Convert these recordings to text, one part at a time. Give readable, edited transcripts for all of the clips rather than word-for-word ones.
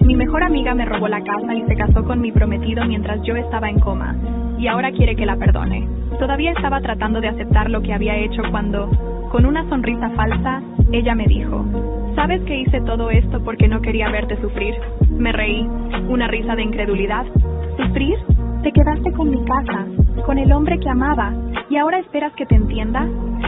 Mi mejor amiga me robó la casa y se casó con mi prometido mientras yo estaba en coma, y ahora quiere que la perdone. Todavía estaba tratando de aceptar lo que había hecho cuando, con una sonrisa falsa, ella me dijo: ¿sabes que hice todo esto porque no quería verte sufrir? Me reí, una risa de incredulidad. ¿Sufrir? Te quedaste con mi casa, con el hombre que amaba, ¿y ahora esperas que te entienda?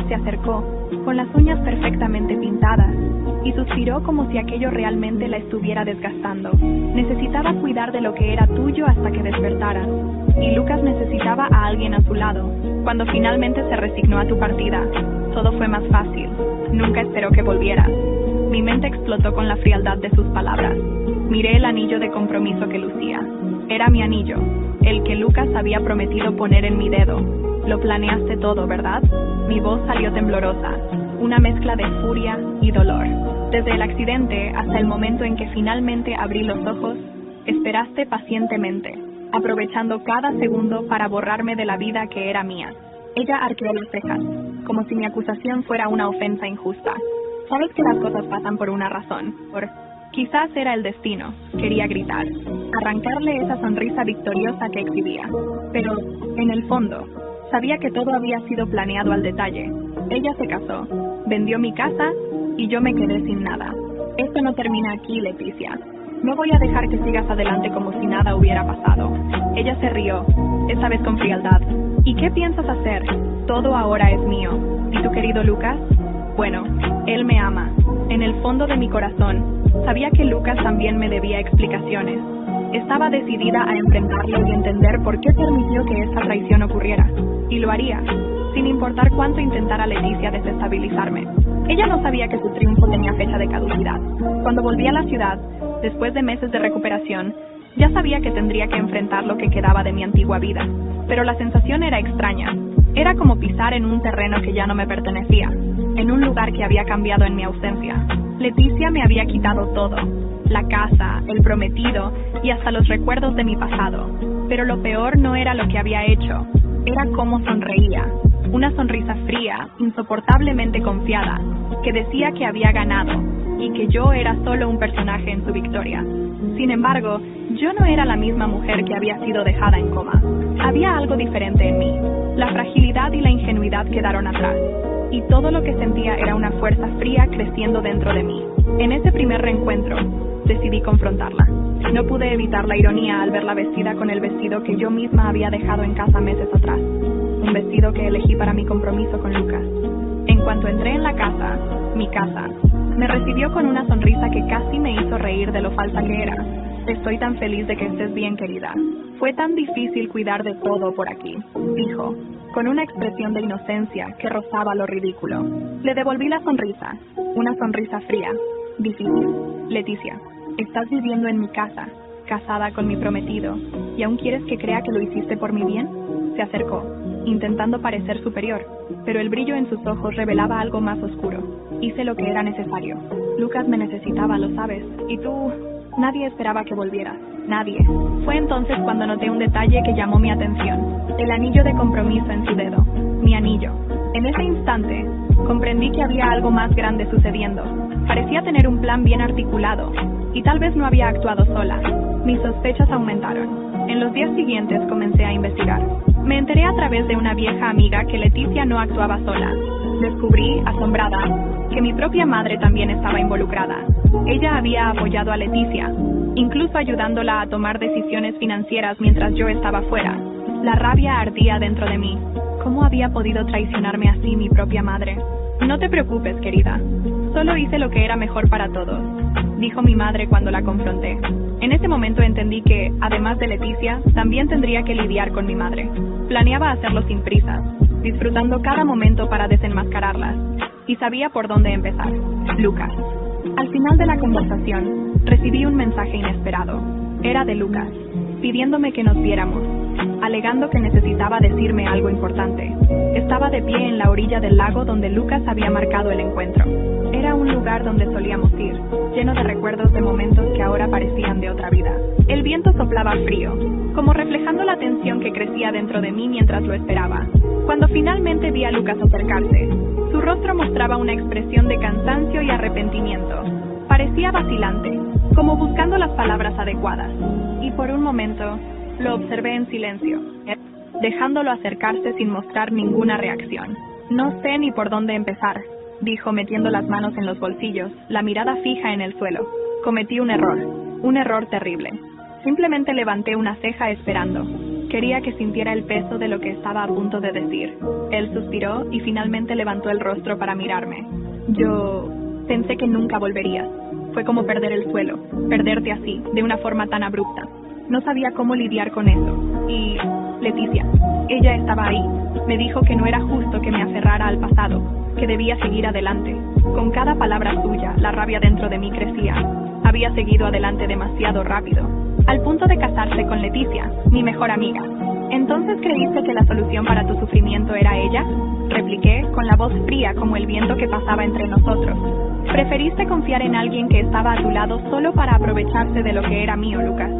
Se acercó, con las uñas perfectamente pintadas, y suspiró como si aquello realmente la estuviera desgastando. Necesitaba cuidar de lo que era tuyo hasta que despertara, y Lucas necesitaba a alguien a su lado. Cuando finalmente se resignó a tu partida, todo fue más fácil. Nunca esperó que volviera. Mi mente explotó con la frialdad de sus palabras. Miré el anillo de compromiso que lucía. Era mi anillo, el que Lucas había prometido poner en mi dedo. Lo planeaste todo, ¿verdad? Mi voz salió temblorosa, una mezcla de furia y dolor. Desde el accidente hasta el momento en que finalmente abrí los ojos, esperaste pacientemente, aprovechando cada segundo para borrarme de la vida que era mía. Ella arqueó las cejas, como si mi acusación fuera una ofensa injusta. Sabes que las cosas pasan por una razón, quizás era el destino, quería gritar, arrancarle esa sonrisa victoriosa que exhibía. Pero, en el fondo, sabía que todo había sido planeado al detalle. Ella se casó, vendió mi casa y yo me quedé sin nada. Esto no termina aquí, Leticia. No voy a dejar que sigas adelante como si nada hubiera pasado. Ella se rió, esta vez con frialdad. ¿Y qué piensas hacer? Todo ahora es mío. ¿Y tu querido Lucas? Bueno, él me ama. En el fondo de mi corazón, sabía que Lucas también me debía explicaciones. Estaba decidida a enfrentarlo y entender por qué permitió que esta traición ocurriera. Y lo haría, sin importar cuánto intentara Leticia desestabilizarme. Ella no sabía que su triunfo tenía fecha de caducidad. Cuando volví a la ciudad, después de meses de recuperación, ya sabía que tendría que enfrentar lo que quedaba de mi antigua vida. Pero la sensación era extraña. Era como pisar en un terreno que ya no me pertenecía, en un lugar que había cambiado en mi ausencia. Leticia me había quitado todo, la casa, el prometido y hasta los recuerdos de mi pasado. Pero lo peor no era lo que había hecho, era cómo sonreía. Una sonrisa fría, insoportablemente confiada, que decía que había ganado y que yo era solo un personaje en su victoria. Sin embargo, yo no era la misma mujer que había sido dejada en coma. Había algo diferente en mí. La fragilidad y la ingenuidad quedaron atrás, y todo lo que sentía era una fuerza fría creciendo dentro de mí. En ese primer reencuentro, decidí confrontarla. No pude evitar la ironía al verla vestida con el vestido que yo misma había dejado en casa meses atrás. Un vestido que elegí para mi compromiso con Lucas. En cuanto entré en la casa, mi casa, me recibió con una sonrisa que casi me hizo reír de lo falsa que era. Estoy tan feliz de que estés bien, querida. Fue tan difícil cuidar de todo por aquí, dijo, con una expresión de inocencia que rozaba lo ridículo. Le devolví la sonrisa, una sonrisa fría. Difícil. Leticia, estás viviendo en mi casa, casada con mi prometido, ¿y aún quieres que crea que lo hiciste por mi bien? Se acercó, intentando parecer superior, pero el brillo en sus ojos revelaba algo más oscuro. Hice lo que era necesario. Lucas me necesitaba, lo sabes, y tú... Nadie esperaba que volvieras. Nadie. Fue entonces cuando noté un detalle que llamó mi atención. El anillo de compromiso en su dedo. Mi anillo. En ese instante, comprendí que había algo más grande sucediendo. Parecía tener un plan bien articulado, y tal vez no había actuado sola. Mis sospechas aumentaron. En los días siguientes comencé a investigar. Me enteré a través de una vieja amiga que Leticia no actuaba sola. Descubrí, asombrada, que mi propia madre también estaba involucrada. Ella había apoyado a Leticia, incluso ayudándola a tomar decisiones financieras mientras yo estaba fuera. La rabia ardía dentro de mí. ¿Cómo había podido traicionarme así mi propia madre? No te preocupes, querida. Solo hice lo que era mejor para todos, dijo mi madre cuando la confronté. En ese momento entendí que, además de Leticia, también tendría que lidiar con mi madre. Planeaba hacerlo sin prisas, disfrutando cada momento para desenmascararlas, y sabía por dónde empezar. Lucas. Al final de la conversación, recibí un mensaje inesperado. Era de Lucas, pidiéndome que nos viéramos, alegando que necesitaba decirme algo importante. Estaba de pie en la orilla del lago donde Lucas había marcado el encuentro. Era un lugar donde solíamos ir, lleno de recuerdos de momentos que ahora parecían de otra vida. El viento soplaba frío, como reflejando la tensión que crecía dentro de mí mientras lo esperaba. Cuando finalmente vi a Lucas acercarse, su rostro mostraba una expresión de cansancio y arrepentimiento. Parecía vacilante, como buscando las palabras adecuadas, y por un momento lo observé en silencio, dejándolo acercarse sin mostrar ninguna reacción. No sé ni por dónde empezar, dijo metiendo las manos en los bolsillos, la mirada fija en el suelo. Cometí un error terrible. Simplemente levanté una ceja esperando. Quería que sintiera el peso de lo que estaba a punto de decir. Él suspiró y finalmente levantó el rostro para mirarme. Yo pensé que nunca volverías. Fue como perder el suelo, perderte así, de una forma tan abrupta. No sabía cómo lidiar con eso. Y Leticia, ella estaba ahí. Me dijo que no era justo que me aferrara al pasado, que debía seguir adelante. Con cada palabra suya, la rabia dentro de mí crecía. Había seguido adelante demasiado rápido, al punto de casarse con Leticia, mi mejor amiga. ¿Entonces creíste que la solución para tu sufrimiento era ella? Repliqué, con la voz fría como el viento que pasaba entre nosotros. Preferiste confiar en alguien que estaba a tu lado solo para aprovecharse de lo que era mío, Lucas.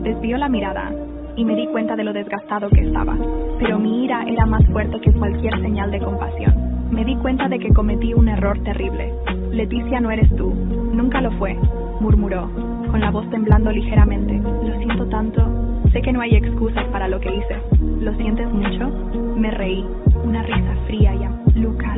Desvió la mirada y me di cuenta de lo desgastado que estaba. Pero mi ira era más fuerte que cualquier señal de compasión. Me di cuenta de que cometí un error terrible. Leticia no eres tú, nunca lo fue, murmuró, con la voz temblando ligeramente. Lo siento tanto, sé que no hay excusas para lo que hice. ¿Lo sientes mucho? Me reí, una risa fría y Lucas,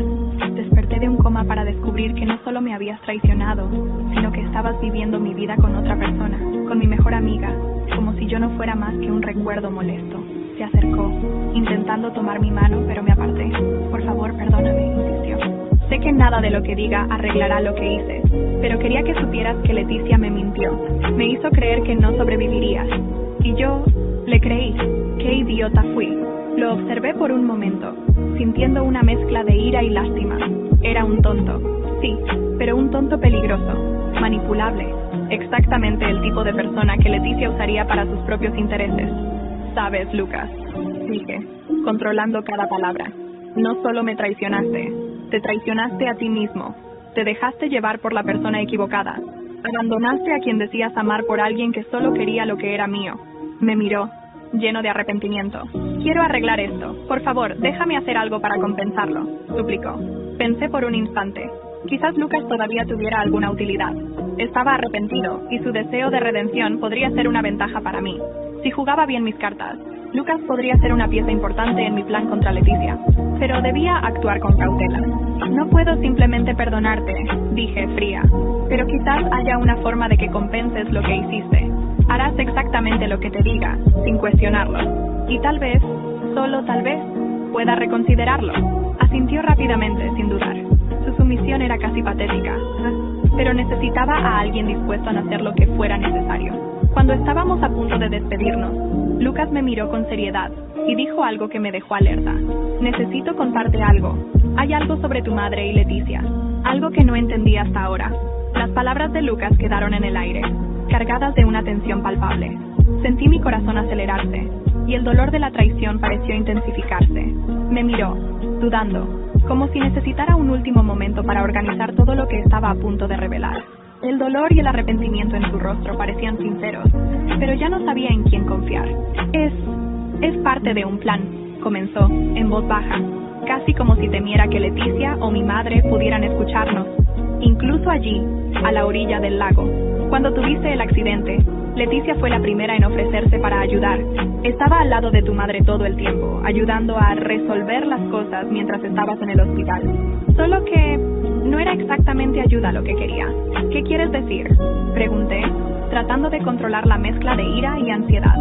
desperté de un coma para descubrir que no solo me habías traicionado, sino que estabas viviendo mi vida con otra persona, con mi mejor amiga, como si yo no fuera más que un recuerdo molesto. Se acercó, intentando tomar mi mano, pero me aparté. Por favor, perdóname, insistió. Sé que nada de lo que diga arreglará lo que hice, pero quería que supieras que Leticia me mintió. Me hizo creer que no sobrevivirías. Y yo le creí. ¡Qué idiota fui! Lo observé por un momento, sintiendo una mezcla de ira y lástima. Era un tonto. Sí, pero un tonto peligroso, manipulable. Exactamente el tipo de persona que Leticia usaría para sus propios intereses. Sabes, Lucas, dije, controlando cada palabra. No solo me traicionaste, te traicionaste a ti mismo. Te dejaste llevar por la persona equivocada. Abandonaste a quien decías amar por alguien que solo quería lo que era mío. Me miró, lleno de arrepentimiento. Quiero arreglar esto. Por favor, déjame hacer algo para compensarlo, suplicó. Pensé por un instante. Quizás Lucas todavía tuviera alguna utilidad. Estaba arrepentido, y su deseo de redención podría ser una ventaja para mí. Si jugaba bien mis cartas, Lucas podría ser una pieza importante en mi plan contra Leticia, pero debía actuar con cautela. No puedo simplemente perdonarte, dije fría, pero quizás haya una forma de que compenses lo que hiciste. Harás exactamente lo que te diga, sin cuestionarlo, y tal vez, solo tal vez, pueda reconsiderarlo. Asintió rápidamente, sin dudar. Su sumisión era casi patética, pero necesitaba a alguien dispuesto a hacer lo que fuera necesario. Cuando estábamos a punto de despedirnos, Lucas me miró con seriedad y dijo algo que me dejó alerta. Necesito contarte algo. Hay algo sobre tu madre y Leticia, algo que no entendí hasta ahora. Las palabras de Lucas quedaron en el aire, cargadas de una tensión palpable. Sentí mi corazón acelerarse, y el dolor de la traición pareció intensificarse. Me miró, dudando, como si necesitara un último momento para organizar todo lo que estaba a punto de revelar. El dolor y el arrepentimiento en su rostro parecían sinceros, pero ya no sabía en quién confiar. Es parte de un plan, comenzó, en voz baja, casi como si temiera que Leticia o mi madre pudieran escucharnos. Incluso allí, a la orilla del lago. Cuando tuviste el accidente, Leticia fue la primera en ofrecerse para ayudar. Estaba al lado de tu madre todo el tiempo, ayudando a resolver las cosas mientras estabas en el hospital. Solo que no era exactamente ayuda lo que quería. ¿Qué quieres decir?, pregunté, tratando de controlar la mezcla de ira y ansiedad.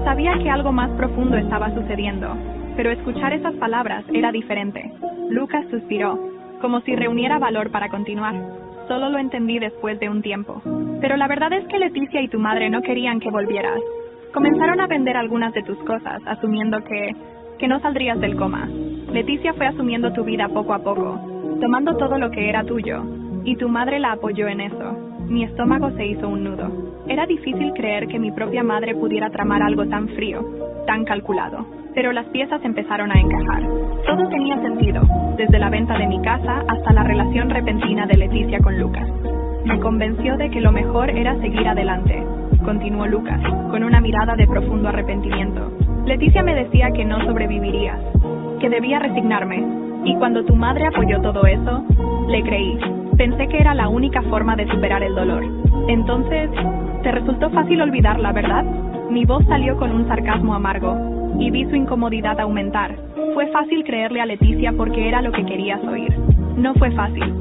Sabía que algo más profundo estaba sucediendo, pero escuchar esas palabras era diferente. Lucas suspiró, como si reuniera valor para continuar. Solo lo entendí después de un tiempo. Pero la verdad es que Leticia y tu madre no querían que volvieras. Comenzaron a vender algunas de tus cosas, asumiendo que no saldrías del coma. Leticia fue asumiendo tu vida poco a poco, tomando todo lo que era tuyo, y tu madre la apoyó en eso. Mi estómago se hizo un nudo. Era difícil creer que mi propia madre pudiera tramar algo tan frío, tan calculado. Pero las piezas empezaron a encajar. Todo tenía sentido, desde la venta de mi casa hasta la relación repentina de Leticia con Lucas. Me convenció de que lo mejor era seguir adelante, continuó Lucas, con una mirada de profundo arrepentimiento. Leticia me decía que no sobrevivirías, que debía resignarme, y cuando tu madre apoyó todo eso, le creí. Pensé que era la única forma de superar el dolor. Entonces, ¿te resultó fácil olvidarla, verdad? Mi voz salió con un sarcasmo amargo, y vi su incomodidad aumentar. Fue fácil creerle a Leticia porque era lo que querías oír. No fue fácil.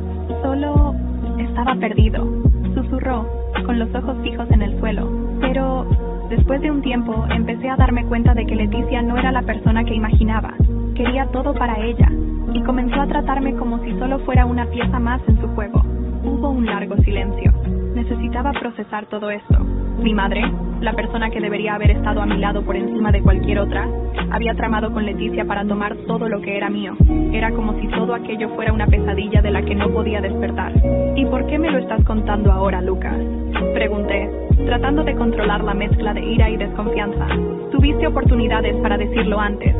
Solo estaba perdido. Susurró, con los ojos fijos en el suelo. Pero, después de un tiempo, empecé a darme cuenta de que Leticia no era la persona que imaginaba. Quería todo para ella, y comenzó a tratarme como si solo fuera una pieza más en su juego. Hubo un largo silencio. Necesitaba procesar todo esto. Mi madre, la persona que debería haber estado a mi lado por encima de cualquier otra, había tramado con Leticia para tomar todo lo que era mío. Era como si todo aquello fuera una pesadilla de la que no podía despertar. ¿Y por qué me lo estás contando ahora, Lucas?, pregunté, tratando de controlar la mezcla de ira y desconfianza. Tuviste oportunidades para decirlo antes,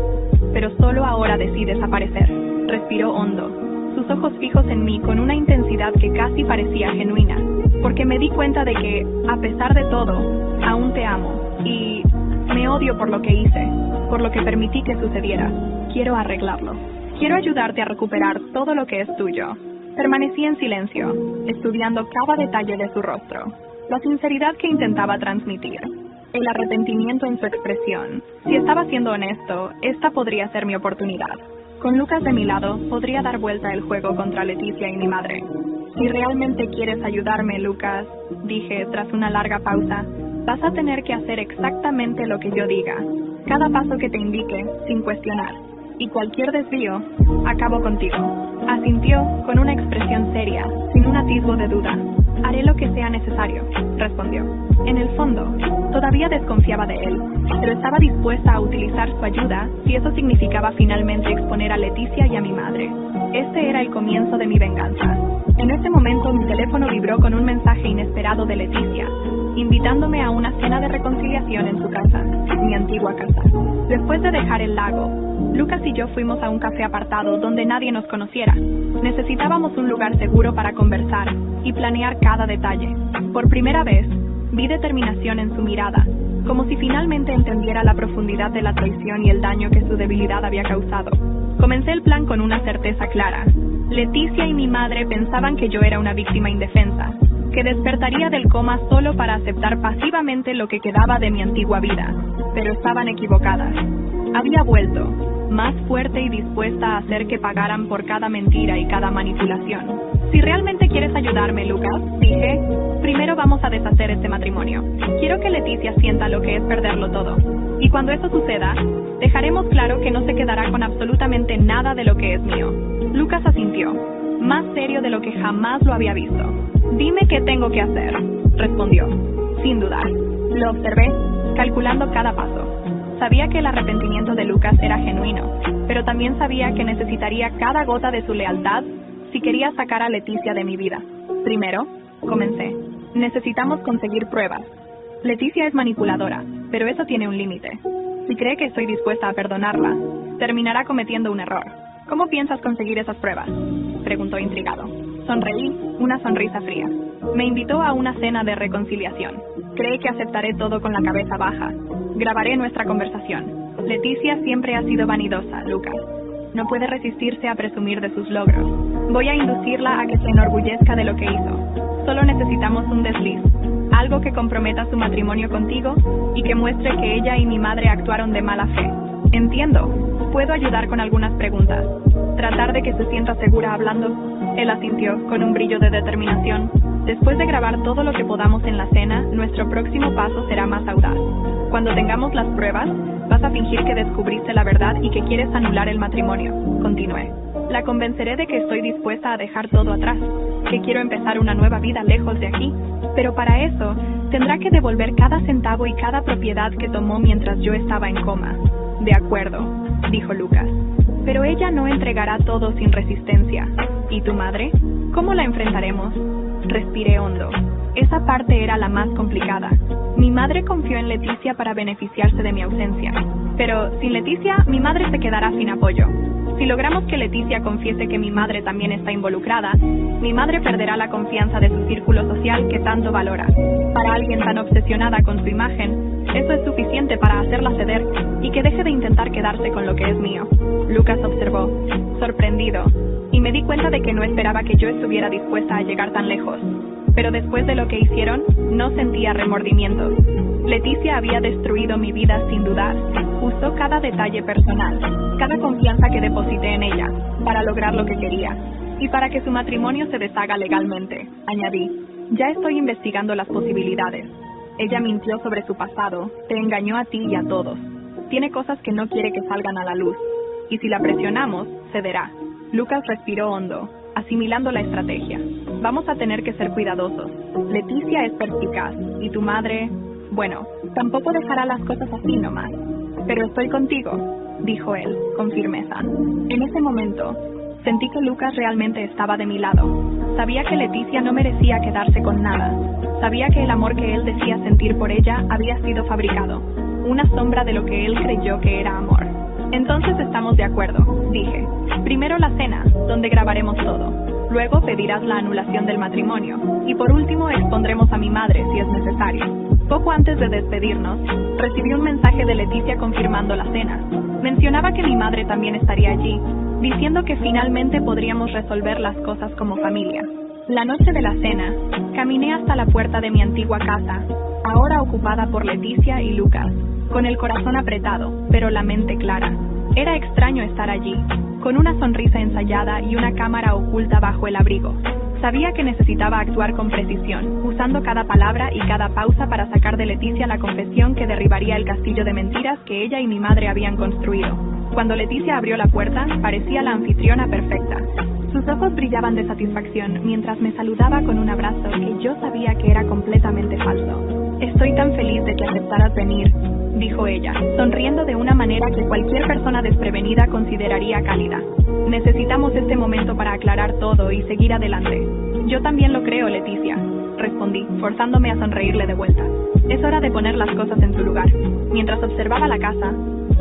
pero solo ahora decides aparecer. Respiró hondo, sus ojos fijos en mí con una intensidad que casi parecía genuina, porque me di cuenta de que, a pesar de todo, aún te amo, y me odio por lo que hice, por lo que permití que sucediera. Quiero arreglarlo. Quiero ayudarte a recuperar todo lo que es tuyo. Permanecí en silencio, estudiando cada detalle de su rostro, la sinceridad que intentaba transmitir, el arrepentimiento en su expresión. Si estaba siendo honesto, esta podría ser mi oportunidad. Con Lucas de mi lado, podría dar vuelta el juego contra Leticia y mi madre. Si realmente quieres ayudarme, Lucas, dije tras una larga pausa, vas a tener que hacer exactamente lo que yo diga. Cada paso que te indique, sin cuestionar. Y cualquier desvío, acabo contigo. Asintió con una expresión seria, sin un atisbo de duda. Haré lo que sea necesario, respondió. En el fondo, todavía desconfiaba de él, pero estaba dispuesta a utilizar su ayuda si eso significaba finalmente exponer a Leticia y a mi madre. Este era el comienzo de mi venganza. En ese momento mi teléfono vibró con un mensaje inesperado de Leticia, invitándome a una cena de reconciliación en su casa, mi antigua casa. Después de dejar el lago, Lucas y yo fuimos a un café apartado donde nadie nos conociera. Necesitábamos un lugar seguro para conversar y planear cada detalle. Por primera vez, vi determinación en su mirada, como si finalmente entendiera la profundidad de la traición y el daño que su debilidad había causado. Comencé el plan con una certeza clara. Leticia y mi madre pensaban que yo era una víctima indefensa, que despertaría del coma solo para aceptar pasivamente lo que quedaba de mi antigua vida, pero estaban equivocadas. Había vuelto, más fuerte y dispuesta a hacer que pagaran por cada mentira y cada manipulación. Si realmente quieres ayudarme, Lucas, dije, primero vamos a deshacer este matrimonio. Quiero que Leticia sienta lo que es perderlo todo. Y cuando eso suceda, dejaremos claro que no se quedará con absolutamente nada de lo que es mío. Lucas asintió, más serio de lo que jamás lo había visto. Dime qué tengo que hacer, respondió, sin dudar. Lo observé, calculando cada paso. Sabía que el arrepentimiento de Lucas era genuino, pero también sabía que necesitaría cada gota de su lealtad si quería sacar a Leticia de mi vida. Primero, comencé. Necesitamos conseguir pruebas. Leticia es manipuladora, pero eso tiene un límite. Si cree que estoy dispuesta a perdonarla, terminará cometiendo un error. ¿Cómo piensas conseguir esas pruebas?, preguntó intrigado. Sonreí, una sonrisa fría. Me invitó a una cena de reconciliación. Cree que aceptaré todo con la cabeza baja. Grabaré nuestra conversación. Leticia siempre ha sido vanidosa, Lucas. No puede resistirse a presumir de sus logros. Voy a inducirla a que se enorgullezca de lo que hizo. Solo necesitamos un desliz, algo que comprometa su matrimonio contigo y que muestre que ella y mi madre actuaron de mala fe. Entiendo. Puedo ayudar con algunas preguntas. Tratar de que se sienta segura hablando. Él asintió, con un brillo de determinación. Después de grabar todo lo que podamos en la cena, nuestro próximo paso será más audaz. Cuando tengamos las pruebas, vas a fingir que descubriste la verdad y que quieres anular el matrimonio. Continué. La convenceré de que estoy dispuesta a dejar todo atrás, que quiero empezar una nueva vida lejos de aquí. Pero para eso, tendrá que devolver cada centavo y cada propiedad que tomó mientras yo estaba en coma. De acuerdo, dijo Lucas. Pero ella no entregará todo sin resistencia. ¿Y tu madre? ¿Cómo la enfrentaremos? Respiré hondo. Esa parte era la más complicada. Mi madre confió en Leticia para beneficiarse de mi ausencia. Pero sin Leticia, mi madre se quedará sin apoyo. Si logramos que Leticia confiese que mi madre también está involucrada, mi madre perderá la confianza de su círculo social que tanto valora. Para alguien tan obsesionada con su imagen, eso es suficiente para hacerla ceder y que deje de intentar quedarse con lo que es mío. Lucas observó, sorprendido. y me di cuenta de que no esperaba que yo estuviera dispuesta a llegar tan lejos. Pero después de lo que hicieron, no sentía remordimientos. Leticia había destruido mi vida sin dudar. Usó cada detalle personal, cada confianza que deposité en ella, para lograr lo que quería. Y para que su matrimonio se deshaga legalmente, añadí. Ya estoy investigando las posibilidades. Ella mintió sobre su pasado, te engañó a ti y a todos. Tiene cosas que no quiere que salgan a la luz. Y si la presionamos, cederá. Lucas respiró hondo, asimilando la estrategia. Vamos a tener que ser cuidadosos. Leticia es perspicaz, y tu madre... Bueno, tampoco dejará las cosas así nomás. Pero estoy contigo, dijo él, con firmeza. En ese momento, sentí que Lucas realmente estaba de mi lado. Sabía que Leticia no merecía quedarse con nada. Sabía que el amor que él decía sentir por ella había sido fabricado, una sombra de lo que él creyó que era amor. Entonces estamos de acuerdo, dije. Primero la cena, donde grabaremos todo. Luego pedirás la anulación del matrimonio. Y por último expondremos a mi madre si es necesario. Poco antes de despedirnos, recibí un mensaje de Leticia confirmando la cena. Mencionaba que mi madre también estaría allí, diciendo que finalmente podríamos resolver las cosas como familia. La noche de la cena, caminé hasta la puerta de mi antigua casa, ahora ocupada por Leticia y Lucas, con el corazón apretado, pero la mente clara. Era extraño estar allí, con una sonrisa ensayada y una cámara oculta bajo el abrigo. Sabía que necesitaba actuar con precisión, usando cada palabra y cada pausa para sacar de Leticia la confesión que derribaría el castillo de mentiras que ella y mi madre habían construido. Cuando Leticia abrió la puerta, parecía la anfitriona perfecta. Sus ojos brillaban de satisfacción mientras me saludaba con un abrazo que yo sabía que era completamente falso. Estoy tan feliz de que aceptaras venir, dijo ella, sonriendo de una manera que cualquier persona desprevenida consideraría cálida. Necesitamos este momento para aclarar todo y seguir adelante. Yo también lo creo, Leticia, respondí, forzándome a sonreírle de vuelta. Es hora de poner las cosas en su lugar. Mientras observaba la casa,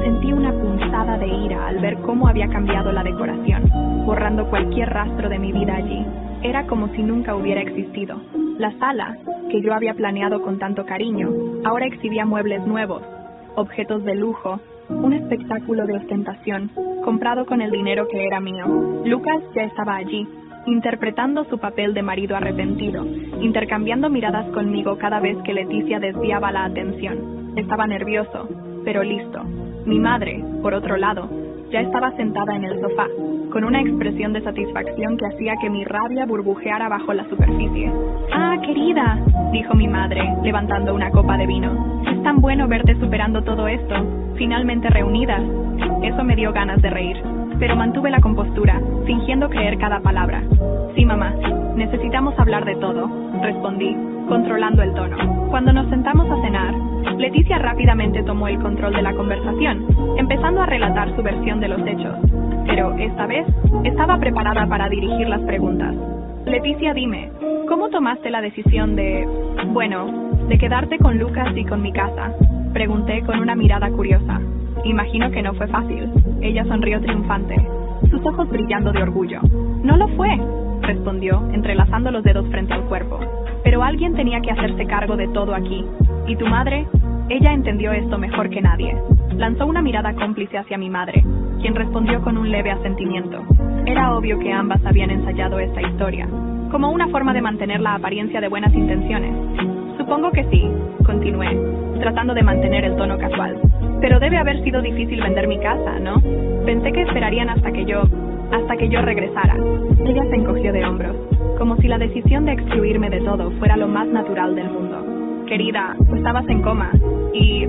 sentí una punzada de ira al ver cómo había cambiado la decoración, borrando cualquier rastro de mi vida allí. Era como si nunca hubiera existido. La sala, que yo había planeado con tanto cariño, ahora exhibía muebles nuevos, objetos de lujo, un espectáculo de ostentación, comprado con el dinero que era mío. Lucas ya estaba allí, interpretando su papel de marido arrepentido, intercambiando miradas conmigo cada vez que Leticia desviaba la atención. Estaba nervioso, pero listo. Mi madre, por otro lado, ya estaba sentada en el sofá, con una expresión de satisfacción que hacía que mi rabia burbujeara bajo la superficie. «Ah, querida», dijo mi madre, levantando una copa de vino. «Es tan bueno verte superando todo esto, finalmente reunidas». Eso me dio ganas de reír, pero mantuve la compostura, fingiendo creer cada palabra. «Sí, mamá, necesitamos hablar de todo», respondí, controlando el tono. Cuando nos sentamos a cenar, Leticia rápidamente tomó el control de la conversación, empezando a relatar su versión de los hechos. Pero esta vez estaba preparada para dirigir las preguntas. Leticia, dime, ¿cómo tomaste la decisión de quedarte con Lucas y con mi casa? Pregunté con una mirada curiosa. Imagino que no fue fácil. Ella sonrió triunfante, sus ojos brillando de orgullo. No lo fue, respondió, entrelazando los dedos frente al cuerpo. Pero alguien tenía que hacerse cargo de todo aquí. ¿Y tu madre? Ella entendió esto mejor que nadie. Lanzó una mirada cómplice hacia mi madre, quien respondió con un leve asentimiento. Era obvio que ambas habían ensayado esta historia, como una forma de mantener la apariencia de buenas intenciones. Supongo que sí, continué, tratando de mantener el tono casual. Pero debe haber sido difícil vender mi casa, ¿no? Pensé que esperarían hasta que yo regresara. Ella se encogió de hombros, como si la decisión de excluirme de todo fuera lo más natural del mundo. Querida, estabas en coma, y,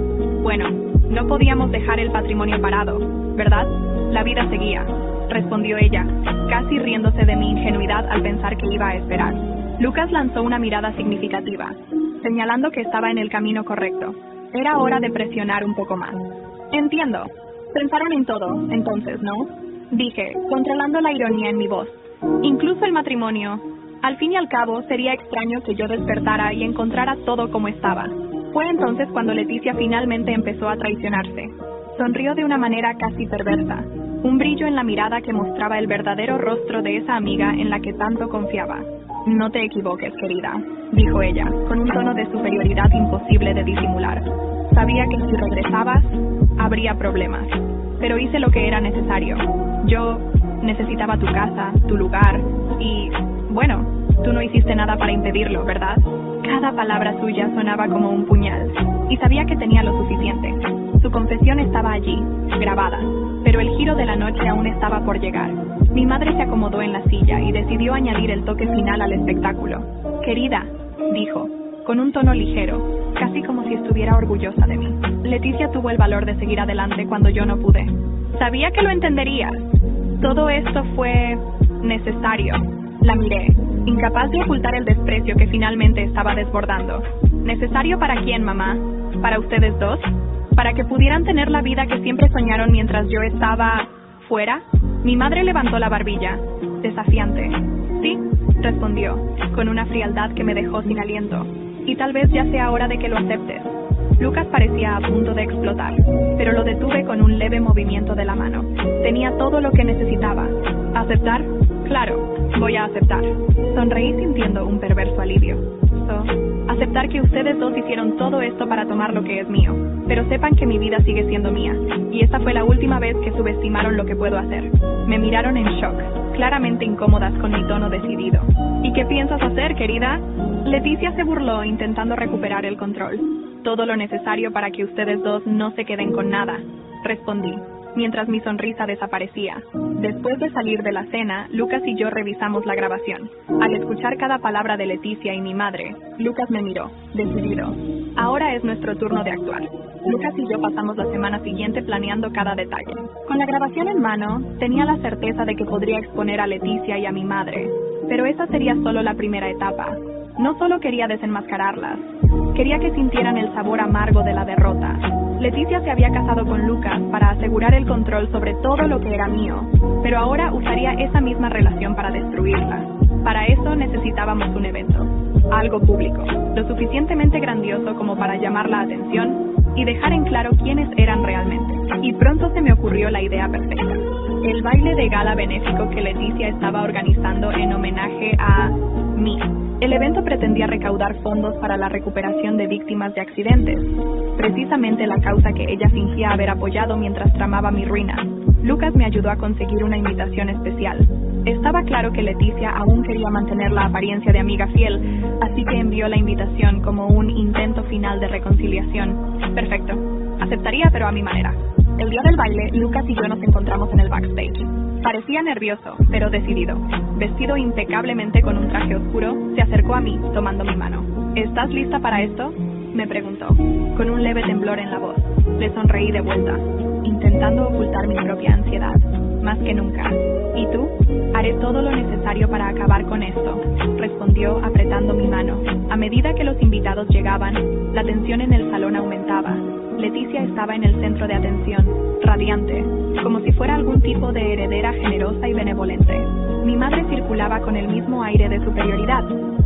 no podíamos dejar el patrimonio parado, ¿verdad? La vida seguía, respondió ella, casi riéndose de mi ingenuidad al pensar que iba a esperar. Lucas lanzó una mirada significativa, señalando que estaba en el camino correcto. Era hora de presionar un poco más. Entiendo. Pensaron en todo, entonces, ¿no? Dije, controlando la ironía en mi voz. Incluso el matrimonio. Al fin y al cabo, sería extraño que yo despertara y encontrara todo como estaba. Fue entonces cuando Leticia finalmente empezó a traicionarse. Sonrió de una manera casi perversa, un brillo en la mirada que mostraba el verdadero rostro de esa amiga en la que tanto confiaba. No te equivoques, querida, dijo ella, con un tono de superioridad imposible de disimular. Sabía que si regresabas, habría problemas, pero hice lo que era necesario. Yo Necesitaba tu casa, tu lugar, y, bueno, tú no hiciste nada para impedirlo, ¿verdad? Cada palabra suya sonaba como un puñal, y sabía que tenía lo suficiente. Su confesión estaba allí, grabada, pero el giro de la noche aún estaba por llegar. Mi madre se acomodó en la silla y decidió añadir el toque final al espectáculo. Querida, dijo, con un tono ligero, casi como si estuviera orgullosa de mí. Leticia tuvo el valor de seguir adelante cuando yo no pude. Sabía que lo entenderías. Todo esto fue necesario. La miré, incapaz de ocultar el desprecio que finalmente estaba desbordando. ¿Necesario para quién, mamá? ¿Para ustedes dos? ¿Para que pudieran tener la vida que siempre soñaron mientras yo estaba fuera? Mi madre levantó la barbilla, desafiante. Sí, respondió, con una frialdad que me dejó sin aliento. Y tal vez ya sea hora de que lo aceptes. Lucas parecía a punto de explotar, pero lo detuve con un leve movimiento de la mano. Tenía todo lo que necesitaba. ¿Aceptar? Claro, voy a aceptar. Sonreí sintiendo un perverso alivio. Aceptar que ustedes dos hicieron todo esto para tomar lo que es mío. Pero sepan que mi vida sigue siendo mía. Y esta fue la última vez que subestimaron lo que puedo hacer. Me miraron en shock, claramente incómodas con mi tono decidido. ¿Y qué piensas hacer, querida? Leticia se burló intentando recuperar el control. Todo lo necesario para que ustedes dos no se queden con nada, respondí, mientras mi sonrisa desaparecía. Después de salir de la cena, Lucas y yo revisamos la grabación. Al escuchar cada palabra de Leticia y mi madre, Lucas me miró, decidido. Ahora es nuestro turno de actuar. Lucas y yo pasamos la semana siguiente planeando cada detalle. Con la grabación en mano, tenía la certeza de que podría exponer a Leticia y a mi madre, pero esa sería solo la primera etapa. No solo quería desenmascararlas, quería que sintieran el sabor amargo de la derrota. Leticia se había casado con Lucas para asegurar el control sobre todo lo que era mío, pero ahora usaría esa misma relación para destruirla. Para eso necesitábamos un evento, algo público, lo suficientemente grandioso como para llamar la atención y dejar en claro quiénes eran realmente. Y pronto se me ocurrió la idea perfecta. El baile de gala benéfico que Leticia estaba organizando en homenaje a mí. El evento pretendía recaudar fondos para la recuperación de víctimas de accidentes, precisamente la causa que ella fingía haber apoyado mientras tramaba mi ruina. Lucas me ayudó a conseguir una invitación especial. Estaba claro que Leticia aún quería mantener la apariencia de amiga fiel, así que envió la invitación como un intento final de reconciliación. Perfecto. Aceptaría, pero a mi manera. El día del baile, Lucas y yo nos encontramos en el backstage. Parecía nervioso, pero decidido. Vestido impecablemente con un traje oscuro, se acercó a mí, tomando mi mano. ¿Estás lista para esto?, me preguntó, con un leve temblor en la voz. Le sonreí de vuelta, intentando ocultar mi propia ansiedad, más que nunca. ¿Y tú? Haré todo lo necesario para acabar con esto, respondió apretando mi mano. A medida que los invitados llegaban, la tensión en el salón aumentaba. Leticia estaba en el centro de atención, radiante, como si fuera algún tipo de heredera generosa y benevolente. Mi madre circulaba con el mismo aire de superioridad,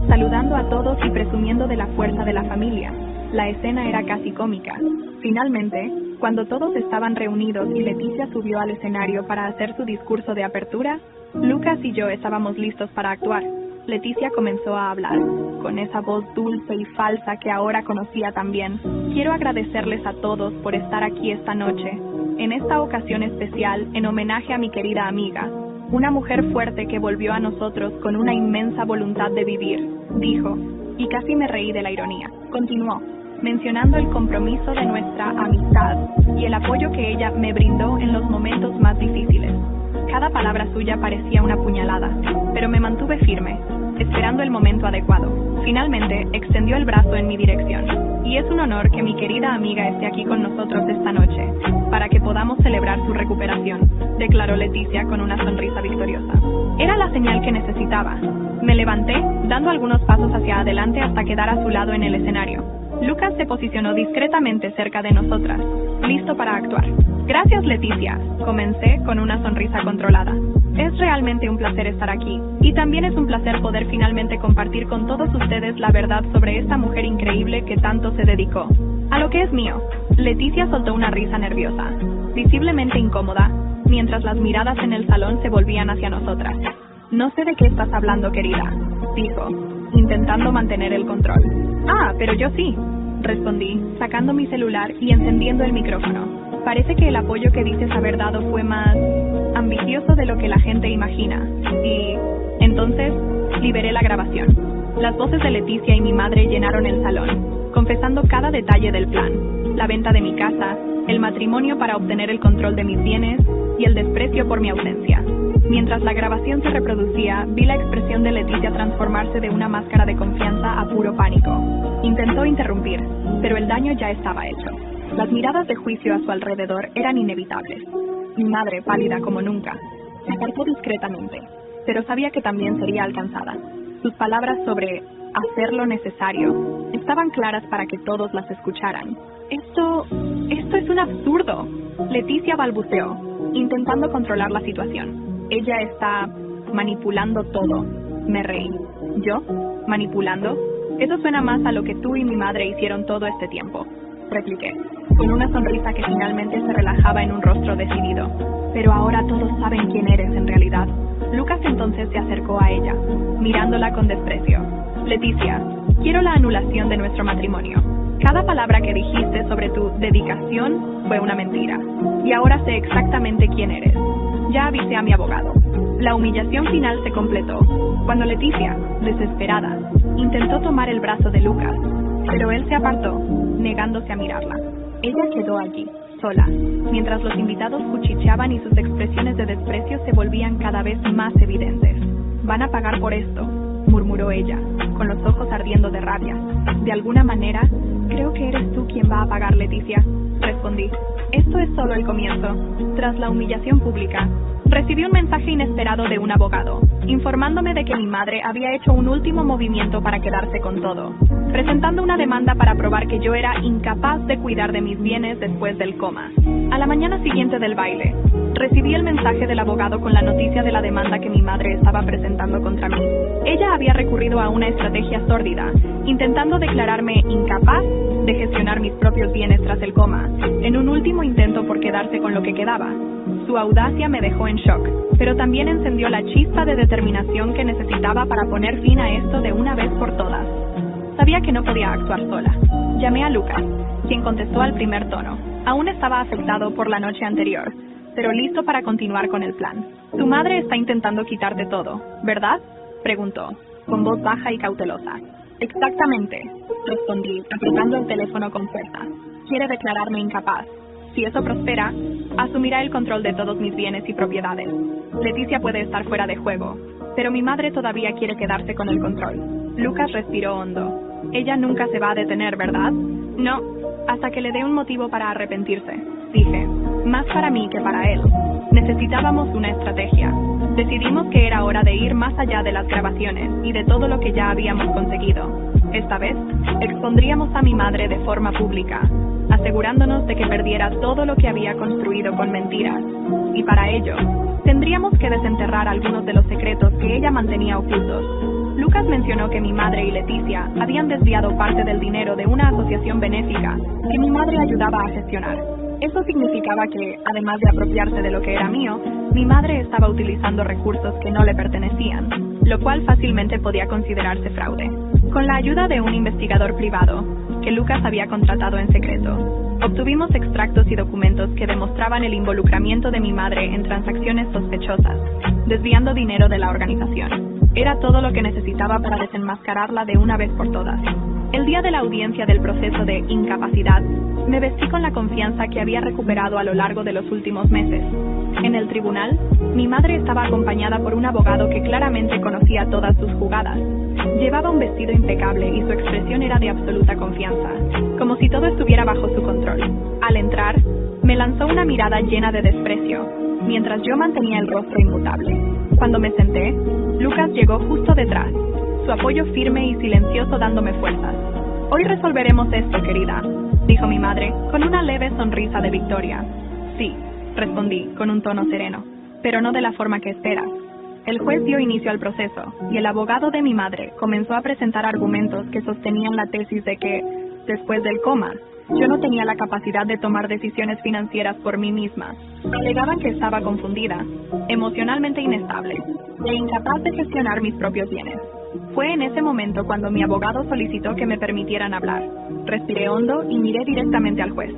saludando a todos y presumiendo de la fuerza de la familia. La escena era casi cómica. Finalmente, cuando todos estaban reunidos y Leticia subió al escenario para hacer su discurso de apertura, Lucas y yo estábamos listos para actuar. Leticia comenzó a hablar, con esa voz dulce y falsa que ahora conocía tan bien. Quiero agradecerles a todos por estar aquí esta noche, en esta ocasión especial, en homenaje a mi querida amiga, una mujer fuerte que volvió a nosotros con una inmensa voluntad de vivir, dijo, y casi me reí de la ironía. Continuó, mencionando el compromiso de nuestra amistad y el apoyo que ella me brindó en los momentos más difíciles. Cada palabra suya parecía una puñalada, pero me mantuve firme, esperando el momento adecuado. Finalmente, extendió el brazo en mi dirección. Y es un honor que mi querida amiga esté aquí con nosotros esta noche, para que podamos celebrar su recuperación, declaró Leticia con una sonrisa victoriosa. Era la señal que necesitaba. Me levanté, dando algunos pasos hacia adelante hasta quedar a su lado en el escenario. Lucas se posicionó discretamente cerca de nosotras, listo para actuar. Gracias, Leticia, comencé con una sonrisa controlada. Es realmente un placer estar aquí, y también es un placer poder finalmente compartir con todos ustedes la verdad sobre esta mujer increíble que tanto se dedicó a lo que es mío. Leticia soltó una risa nerviosa, visiblemente incómoda, mientras las miradas en el salón se volvían hacia nosotras. No sé de qué estás hablando, querida, dijo, intentando mantener el control. Ah, pero yo sí. respondí, sacando mi celular y encendiendo el micrófono. Parece que el apoyo que dices haber dado fue más ambicioso de lo que la gente imagina. Y entonces liberé la grabación. Las voces de Leticia y mi madre llenaron el salón, confesando cada detalle del plan: la venta de mi casa, el matrimonio para obtener el control de mis bienes y el desprecio por mi ausencia. Mientras la grabación se reproducía, vi la expresión de Leticia transformarse de una máscara de confianza a puro pánico. Intentó interrumpir, pero el daño ya estaba hecho. Las miradas de juicio a su alrededor eran inevitables. Mi madre, pálida como nunca, se apartó discretamente, pero sabía que también sería alcanzada. Sus palabras sobre hacer lo necesario estaban claras para que todos las escucharan. Esto es un absurdo. Leticia balbuceó, intentando controlar la situación. Ella está manipulando todo. Me reí. ¿Yo? ¿Manipulando? Eso suena más a lo que tú y mi madre hicieron todo este tiempo, repliqué, con una sonrisa que finalmente se relajaba en un rostro decidido. Pero ahora todos saben quién eres en realidad. Lucas entonces se acercó a ella, mirándola con desprecio. Leticia, quiero la anulación de nuestro matrimonio. Cada palabra que dijiste sobre tu dedicación fue una mentira. Y ahora sé exactamente quién eres. Ya avisé a mi abogado. La humillación final se completó cuando Leticia, desesperada, intentó tomar el brazo de Lucas, pero él se apartó, negándose a mirarla. Ella quedó allí, sola, mientras los invitados cuchicheaban y sus expresiones de desprecio se volvían cada vez más evidentes. «Van a pagar por esto», murmuró ella, con los ojos ardiendo de rabia. «De alguna manera, creo que eres tú quien va a pagar, Leticia», respondí. «Esto es solo el comienzo». Tras la humillación pública, recibí un mensaje inesperado de un abogado, informándome de que mi madre había hecho un último movimiento para quedarse con todo, presentando una demanda para probar que yo era incapaz de cuidar de mis bienes después del coma. A la mañana siguiente del baile, recibí el mensaje del abogado con la noticia de la demanda que mi madre estaba presentando contra mí. Ella había recurrido a una estrategia sórdida, intentando declararme incapaz de gestionar mis propios bienes tras el coma, en un último intento por quedarse con lo que quedaba. Su audacia me dejó en shock, pero también encendió la chispa de determinación que necesitaba para poner fin a esto de una vez por todas. Sabía que no podía actuar sola. Llamé a Lucas, quien contestó al primer tono. Aún estaba afectado por la noche anterior, pero listo para continuar con el plan. «Tu madre está intentando quitarte todo, ¿verdad?», preguntó, con voz baja y cautelosa. «Exactamente», respondí, apretando el teléfono con fuerza. «Quiere declararme incapaz. Si eso prospera, asumirá el control de todos mis bienes y propiedades. Leticia puede estar fuera de juego, pero mi madre todavía quiere quedarse con el control». Lucas respiró hondo. «Ella nunca se va a detener, ¿verdad?». «No, hasta que le dé un motivo para arrepentirse», dije, más para mí que para él. Necesitábamos una estrategia. Decidimos que era hora de ir más allá de las grabaciones y de todo lo que ya habíamos conseguido. Esta vez, expondríamos a mi madre de forma pública, asegurándonos de que perdiera todo lo que había construido con mentiras. Y para ello, tendríamos que desenterrar algunos de los secretos que ella mantenía ocultos. Lucas mencionó que mi madre y Leticia habían desviado parte del dinero de una asociación benéfica que mi madre ayudaba a gestionar. Eso significaba que, además de apropiarse de lo que era mío, mi madre estaba utilizando recursos que no le pertenecían, lo cual fácilmente podía considerarse fraude. Con la ayuda de un investigador privado, que Lucas había contratado en secreto, obtuvimos extractos y documentos que demostraban el involucramiento de mi madre en transacciones sospechosas, desviando dinero de la organización. Era todo lo que necesitaba para desenmascararla de una vez por todas. El día de la audiencia del proceso de incapacidad, me vestí con la confianza que había recuperado a lo largo de los últimos meses. En el tribunal, mi madre estaba acompañada por un abogado que claramente conocía todas sus jugadas. Llevaba un vestido impecable y su expresión era de absoluta confianza, como si todo estuviera bajo su control. Al entrar, me lanzó una mirada llena de desprecio, mientras yo mantenía el rostro inmutable. Cuando me senté, Lucas llegó justo detrás, su apoyo firme y silencioso dándome fuerzas. «Hoy resolveremos esto, querida», dijo mi madre, con una leve sonrisa de victoria. «Sí», respondí, con un tono sereno, «pero no de la forma que esperas». El juez dio inicio al proceso, y el abogado de mi madre comenzó a presentar argumentos que sostenían la tesis de que, después del coma, yo no tenía la capacidad de tomar decisiones financieras por mí misma. Alegaban que estaba confundida, emocionalmente inestable, e incapaz de gestionar mis propios bienes. Fue en ese momento cuando mi abogado solicitó que me permitieran hablar. Respiré hondo y miré directamente al juez.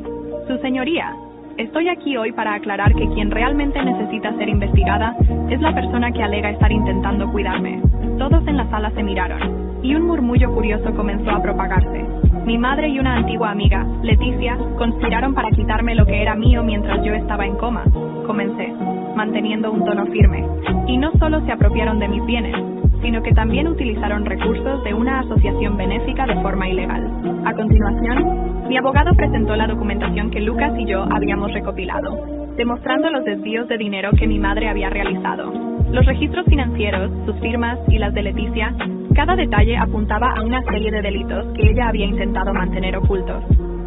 Su señoría, estoy aquí hoy para aclarar que quien realmente necesita ser investigada es la persona que alega estar intentando cuidarme. Todos en la sala se miraron, y un murmullo curioso comenzó a propagarse. Mi madre y una antigua amiga, Leticia, conspiraron para quitarme lo que era mío mientras yo estaba en coma. Comencé, manteniendo un tono firme. Y no solo se apropiaron de mis bienes, sino que también utilizaron recursos de una asociación benéfica de forma ilegal. A continuación, mi abogado presentó la documentación que Lucas y yo habíamos recopilado, demostrando los desvíos de dinero que mi madre había realizado. Los registros financieros, sus firmas y las de Leticia, cada detalle apuntaba a una serie de delitos que ella había intentado mantener ocultos.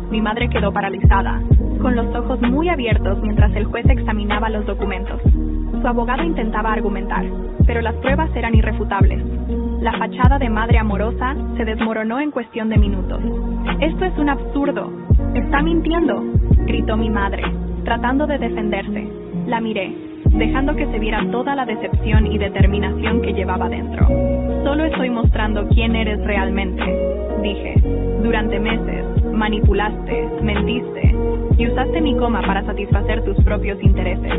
Mi madre quedó paralizada, con los ojos muy abiertos mientras el juez examinaba los documentos. Su abogado intentaba argumentar, pero las pruebas eran irrefutables. La fachada de madre amorosa se desmoronó en cuestión de minutos. «Esto es un absurdo. ¡Está mintiendo!», gritó mi madre, tratando de defenderse. La miré, dejando que se viera toda la decepción y determinación que llevaba dentro. «Solo estoy mostrando quién eres realmente», dije. «Durante meses, manipulaste, mentiste y usaste mi coma para satisfacer tus propios intereses.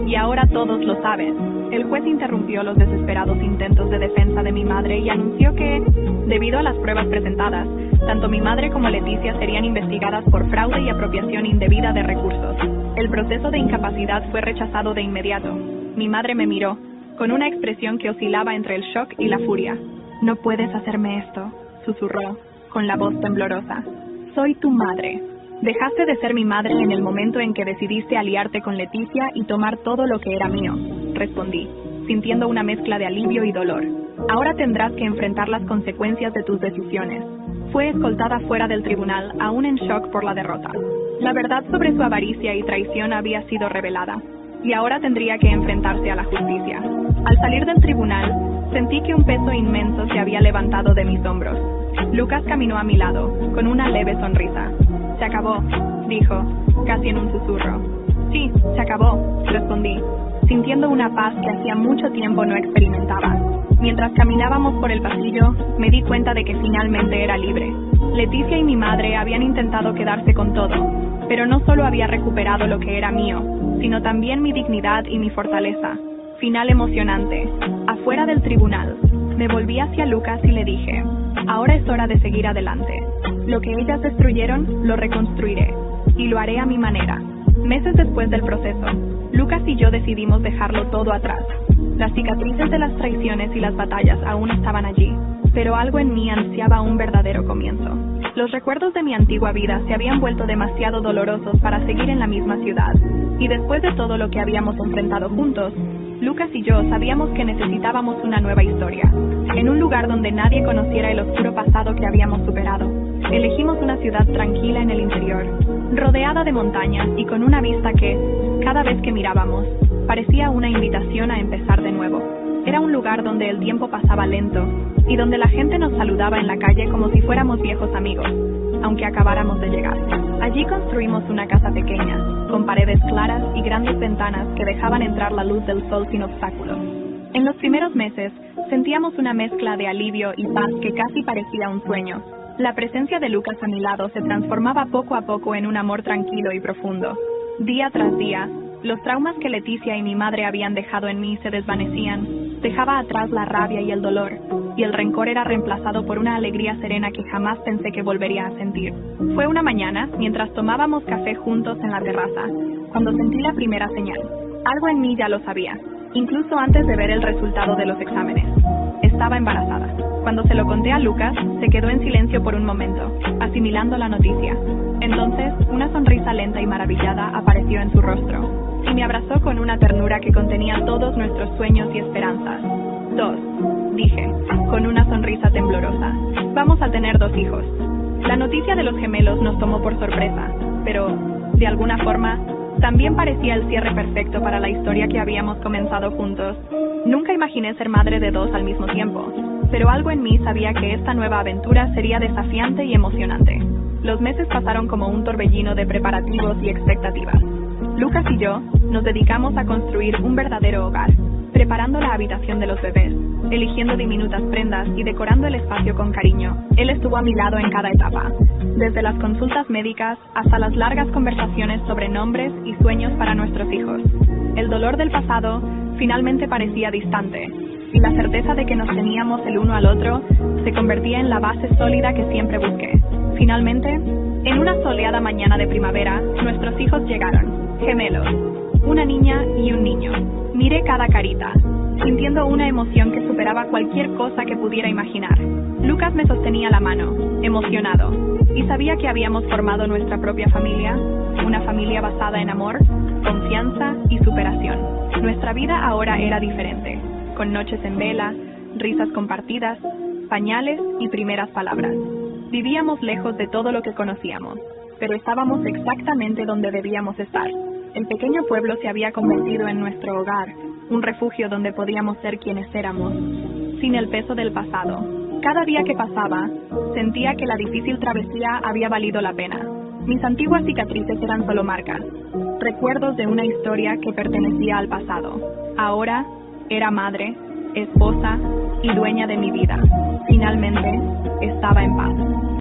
Y ahora todos lo saben». El juez interrumpió los desesperados intentos de defensa de mi madre y anunció que, debido a las pruebas presentadas, tanto mi madre como Leticia serían investigadas por fraude y apropiación indebida de recursos. El proceso de incapacidad fue rechazado de inmediato. Mi madre me miró, con una expresión que oscilaba entre el shock y la furia. «No puedes hacerme esto», susurró, con la voz temblorosa. «Soy tu madre. Dejaste de ser mi madre en el momento en que decidiste aliarte con Leticia y tomar todo lo que era mío», respondí, sintiendo una mezcla de alivio y dolor. «Ahora tendrás que enfrentar las consecuencias de tus decisiones». Fue escoltada fuera del tribunal, aún en shock por la derrota. La verdad sobre su avaricia y traición había sido revelada, y ahora tendría que enfrentarse a la justicia. Al salir del tribunal, sentí que un peso inmenso se había levantado de mis hombros. Lucas caminó a mi lado, con una leve sonrisa. «Se acabó», dijo, casi en un susurro. «Sí, se acabó», respondí, sintiendo una paz que hacía mucho tiempo no experimentaba. Mientras caminábamos por el pasillo, me di cuenta de que finalmente era libre. Leticia y mi madre habían intentado quedarse con todo, pero no solo había recuperado lo que era mío, sino también mi dignidad y mi fortaleza. Final emocionante. Afuera del tribunal, me volví hacia Lucas y le dije: «Ahora es hora de seguir adelante. Lo que ellas destruyeron, lo reconstruiré, y lo haré a mi manera». Meses después del proceso, Lucas y yo decidimos dejarlo todo atrás. Las cicatrices de las traiciones y las batallas aún estaban allí, pero algo en mí ansiaba un verdadero comienzo. Los recuerdos de mi antigua vida se habían vuelto demasiado dolorosos para seguir en la misma ciudad, y después de todo lo que habíamos enfrentado juntos, Lucas y yo sabíamos que necesitábamos una nueva historia, en un lugar donde nadie conociera el oscuro pasado que habíamos superado. Elegimos una ciudad tranquila en el interior, rodeada de montañas y con una vista que, cada vez que mirábamos, parecía una invitación a empezar de nuevo. Era un lugar donde el tiempo pasaba lento y donde la gente nos saludaba en la calle como si fuéramos viejos amigos, aunque acabáramos de llegar. Allí construimos una casa pequeña, con paredes claras y grandes ventanas que dejaban entrar la luz del sol sin obstáculos. En los primeros meses, sentíamos una mezcla de alivio y paz que casi parecía un sueño. La presencia de Lucas a mi lado se transformaba poco a poco en un amor tranquilo y profundo. Día tras día, los traumas que Leticia y mi madre habían dejado en mí se desvanecían. Dejaba atrás la rabia y el dolor, y el rencor era reemplazado por una alegría serena que jamás pensé que volvería a sentir. Fue una mañana, mientras tomábamos café juntos en la terraza, cuando sentí la primera señal. Algo en mí ya lo sabía, incluso antes de ver el resultado de los exámenes. Estaba embarazada. Cuando se lo conté a Lucas, se quedó en silencio por un momento, asimilando la noticia. Entonces, una sonrisa lenta y maravillada apareció en su rostro, y me abrazó con una ternura que contenía todos nuestros sueños y esperanzas. 2, dije, con una sonrisa temblorosa. Vamos a tener 2 hijos. La noticia de los gemelos nos tomó por sorpresa, pero, de alguna forma, también parecía el cierre perfecto para la historia que habíamos comenzado juntos. Nunca imaginé ser madre de 2 al mismo tiempo, pero algo en mí sabía que esta nueva aventura sería desafiante y emocionante. Los meses pasaron como un torbellino de preparativos y expectativas. Lucas y yo nos dedicamos a construir un verdadero hogar, preparando la habitación de los bebés, eligiendo diminutas prendas y decorando el espacio con cariño. Él estuvo a mi lado en cada etapa, desde las consultas médicas hasta las largas conversaciones sobre nombres y sueños para nuestros hijos. El dolor del pasado finalmente parecía distante, y la certeza de que nos teníamos el uno al otro se convertía en la base sólida que siempre busqué. Finalmente, en una soleada mañana de primavera, nuestros hijos llegaron, gemelos, una niña y un niño. Miré cada carita, sintiendo una emoción que superaba cualquier cosa que pudiera imaginar. Lucas me sostenía la mano, emocionado, y sabía que habíamos formado nuestra propia familia, una familia basada en amor, confianza y superación. Nuestra vida ahora era diferente, con noches en vela, risas compartidas, pañales y primeras palabras. Vivíamos lejos de todo lo que conocíamos, pero estábamos exactamente donde debíamos estar. El pequeño pueblo se había convertido en nuestro hogar, un refugio donde podíamos ser quienes éramos, sin el peso del pasado. Cada día que pasaba, sentía que la difícil travesía había valido la pena. Mis antiguas cicatrices eran solo marcas, recuerdos de una historia que pertenecía al pasado. Ahora, era madre, esposa y dueña de mi vida. Finalmente, estaba en paz.